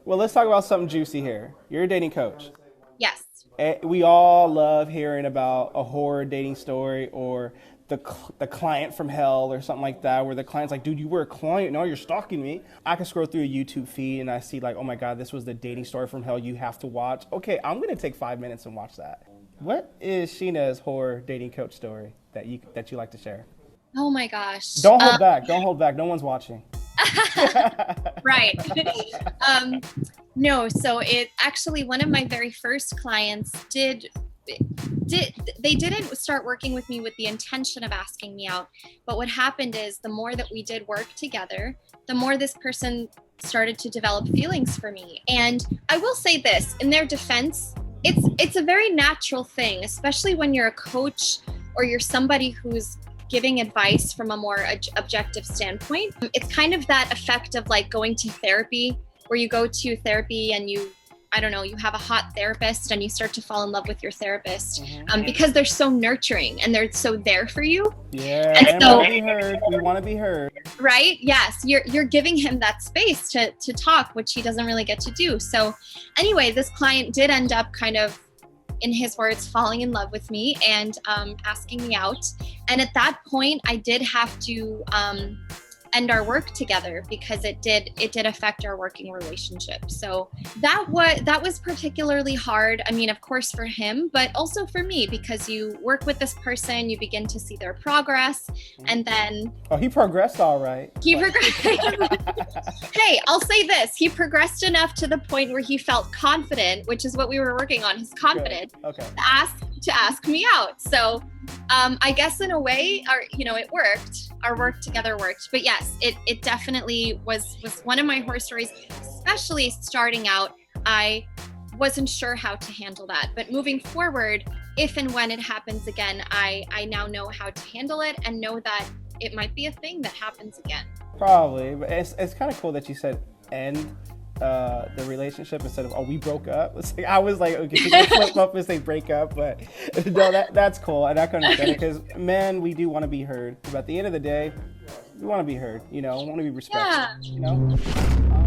Well, let's talk about something juicy here. You're a dating coach. Yes. We all love hearing about a horror dating story or the client from hell or something like that, where the client's like, dude, you were a client, now you're stalking me. I can scroll through a YouTube feed and I see like, oh my God, this was the dating story from hell you have to watch. Okay, I'm gonna take 5 minutes and watch that. What is Sheena's horror dating coach story that you like to share? Oh my gosh. Don't hold back. Don't hold back. No one's watching. Right. um, no, so it actually one of my very first clients they didn't start working with me with the intention of asking me out, but what happened is the more that we did work together, the more this person started to develop feelings for me. And I will say this, in their defense, it's a very natural thing, especially when you're a coach or you're somebody who's giving advice from a more objective standpoint. It's kind of that effect of like going to therapy, where you go to therapy and I don't know, you have a hot therapist and you start to fall in love with your therapist because they're so nurturing and they're so there for you. Yeah, and so, be heard. We want to be heard. Right? Yes, you're giving him that space to talk, which he doesn't really get to do. So anyway, this client did end up kind of, in his words, falling in love with me and asking me out. And at that point, I did have to end our work together because it did affect our working relationship. So that was particularly hard. I mean, of course for him, but also for me, because you work with this person, you begin to see their progress, and then he progressed all right. He progressed. Hey, I'll say this: he progressed enough to the point where he felt confident, which is what we were working on. His confidence to ask me out. So I guess in a way, it worked. Our work together worked. But yes, it definitely was one of my horror stories, especially starting out. I wasn't sure how to handle that. But moving forward, if and when it happens again, I now know how to handle it and know that it might be a thing that happens again. Probably, but it's kind of cool that you said end the relationship instead of we broke up. I was like, okay, people flip up and say break up, but no, that's cool, and I can understand it because men, we do want to be heard. But at the end of the day, we want to be heard. We want to be respected. Yeah.